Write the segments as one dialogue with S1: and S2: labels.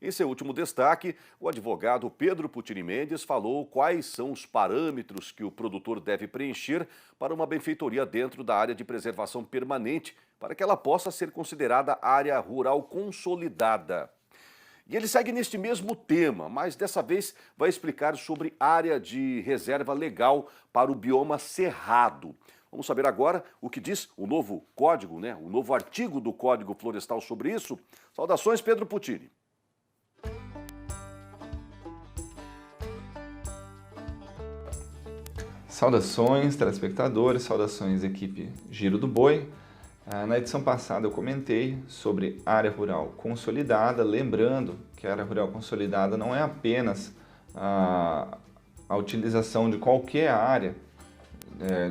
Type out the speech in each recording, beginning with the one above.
S1: Em seu último destaque, o advogado Pedro Putini Mendes falou quais são os parâmetros que o produtor deve preencher para uma benfeitoria dentro da área de preservação permanente, para que ela possa ser considerada área rural consolidada. E ele segue neste mesmo tema, mas dessa vez vai explicar sobre área de reserva legal para o bioma cerrado. Vamos saber agora o que diz o novo código, o novo artigo do Código Florestal sobre isso. Saudações, Pedro Putini.
S2: Saudações, telespectadores, saudações, equipe Giro do Boi. Na edição passada eu comentei sobre área rural consolidada, lembrando que a área rural consolidada não é apenas a utilização de qualquer área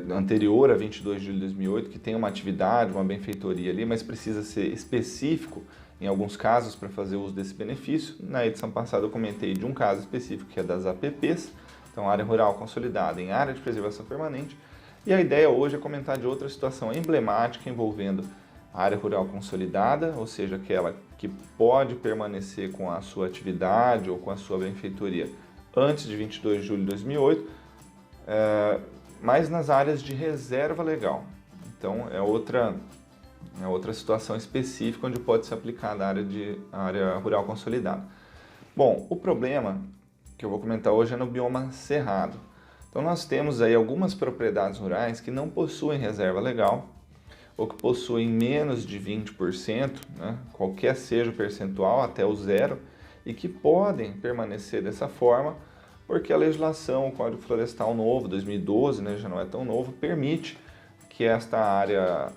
S2: anterior a 22 de julho de 2008, que tem uma atividade, uma benfeitoria ali, mas precisa ser específico em alguns casos para fazer uso desse benefício. Na edição passada eu comentei de um caso específico que é das APPs, então área rural consolidada em área de preservação permanente. E a ideia hoje é comentar de outra situação emblemática envolvendo a área rural consolidada, ou seja, aquela que pode permanecer com a sua atividade ou com a sua benfeitoria antes de 22 de julho de 2008, mas nas áreas de reserva legal. Então é outra situação específica onde pode ser aplicada a área rural consolidada. Bom, o problema que eu vou comentar hoje é no bioma cerrado. Então nós temos aí algumas propriedades rurais que não possuem reserva legal ou que possuem menos de 20%, qualquer seja o percentual, até o zero, e que podem permanecer dessa forma porque a legislação, o Código Florestal novo, 2012, já não é tão novo, permite que esta área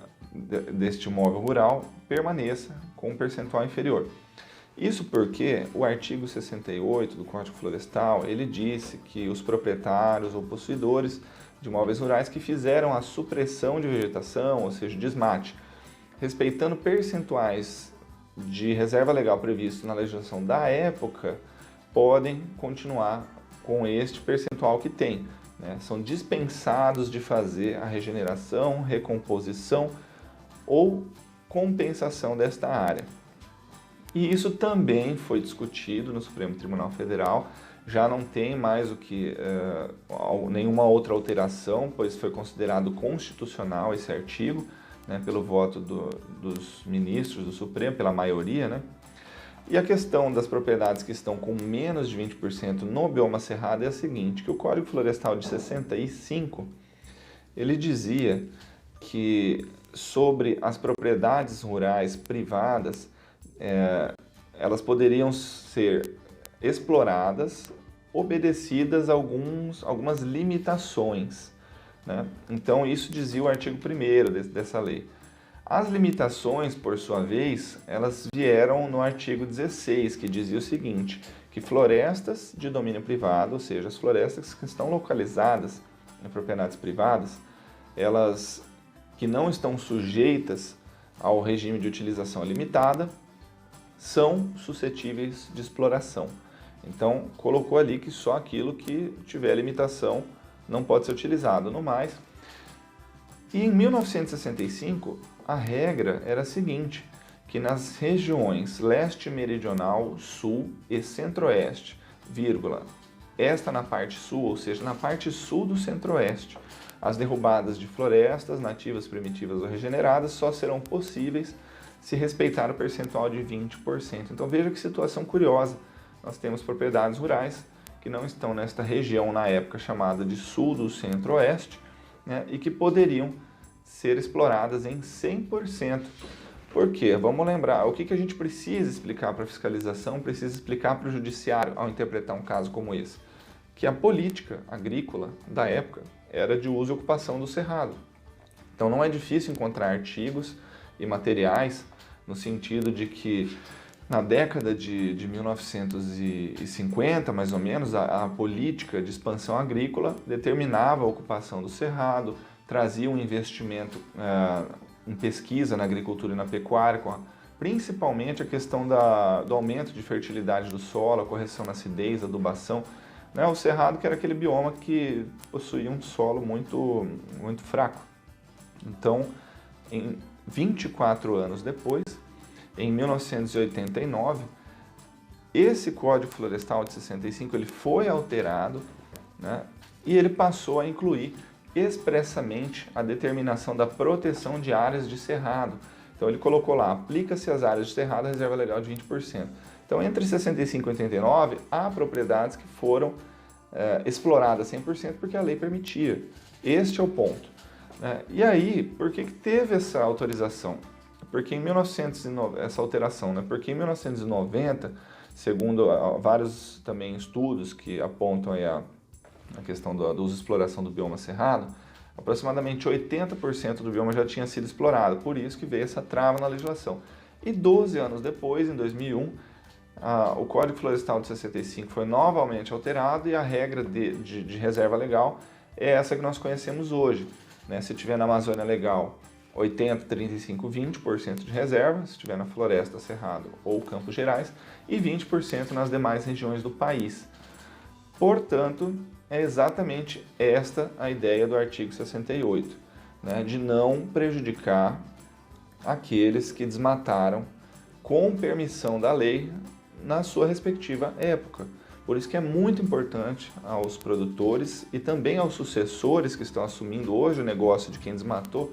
S2: deste imóvel rural permaneça com um percentual inferior. Isso porque o artigo 68 do Código Florestal, ele disse que os proprietários ou possuidores de imóveis rurais que fizeram a supressão de vegetação, ou seja, desmate, respeitando percentuais de reserva legal previsto na legislação da época, podem continuar com este percentual que tem. São dispensados de fazer a regeneração, recomposição ou compensação desta área. E isso também foi discutido no Supremo Tribunal Federal, já não tem mais nenhuma outra alteração, pois foi considerado constitucional esse artigo, pelo voto dos ministros do Supremo, pela maioria, E a questão das propriedades que estão com menos de 20% no bioma cerrado é a seguinte, que o Código Florestal de 65, ele dizia que sobre as propriedades rurais privadas, elas poderiam ser exploradas, obedecidas a algumas limitações. Então, isso dizia o artigo 1º dessa lei. As limitações, por sua vez, elas vieram no artigo 16, que dizia o seguinte, que florestas de domínio privado, ou seja, as florestas que estão localizadas em propriedades privadas, elas que não estão sujeitas ao regime de utilização limitada, são suscetíveis de exploração. Então, colocou ali que só aquilo que tiver limitação não pode ser utilizado. No mais, e em 1965, a regra era a seguinte, que nas regiões leste meridional, sul e centro-oeste, esta na parte sul, ou seja, na parte sul do centro-oeste, as derrubadas de florestas nativas, primitivas ou regeneradas só serão possíveis se respeitar o percentual de 20%. Então veja que situação curiosa, nós temos propriedades rurais que não estão nesta região na época chamada de sul do centro-oeste, e que poderiam ser exploradas em 100%. Por quê? Vamos lembrar, o que a gente precisa explicar para a fiscalização, precisa explicar para o judiciário ao interpretar um caso como esse? Que a política agrícola da época era de uso e ocupação do cerrado. Então não é difícil encontrar artigos e materiais no sentido de que na década de 1950, mais ou menos, a política de expansão agrícola determinava a ocupação do cerrado, trazia um investimento em pesquisa na agricultura e na pecuária, principalmente a questão do aumento de fertilidade do solo, a correção na acidez, adubação. O cerrado que era aquele bioma que possuía um solo muito, muito fraco. Então, 24 anos depois, em 1989, Esse Código Florestal de 65 ele foi alterado, né, e ele passou a incluir expressamente a determinação da proteção de áreas de cerrado. Então ele colocou lá, aplica-se às áreas de cerrado a reserva legal de 20%. Então entre 65 e 89 há propriedades que foram exploradas 100% porque a lei permitia. Este é o ponto. E aí, por que teve essa autorização? Porque em 1990, essa alteração, né? Porque em 1990, segundo vários também estudos que apontam aí a questão do uso e exploração do bioma cerrado, aproximadamente 80% do bioma já tinha sido explorado, por isso que veio essa trava na legislação. E 12 anos depois, em 2001, o Código Florestal de 65 foi novamente alterado e a regra de reserva legal é essa que nós conhecemos hoje. Né? Se tiver na Amazônia Legal 80, 35, 20% de reserva, se estiver na Floresta, Cerrado ou Campos Gerais, e 20% nas demais regiões do país. Portanto, é exatamente esta a ideia do artigo 68, né? De não prejudicar aqueles que desmataram com permissão da lei na sua respectiva época. Por isso que é muito importante aos produtores e também aos sucessores que estão assumindo hoje o negócio de quem desmatou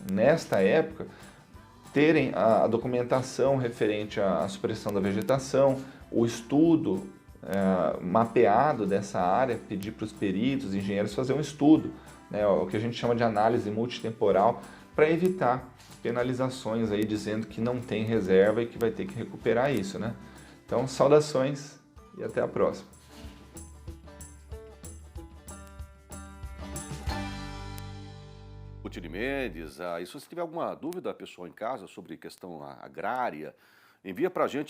S2: nesta época, terem a documentação referente à supressão da vegetação, o estudo mapeado dessa área, pedir para os peritos, engenheiros fazer um estudo, né, o que a gente chama de análise multitemporal, para evitar penalizações aí dizendo que não tem reserva e que vai ter que recuperar isso, né? Então, saudações e até a próxima.
S1: Pucini Mendes, e se você tiver alguma dúvida, pessoal, em casa sobre questão agrária, envia para a gente.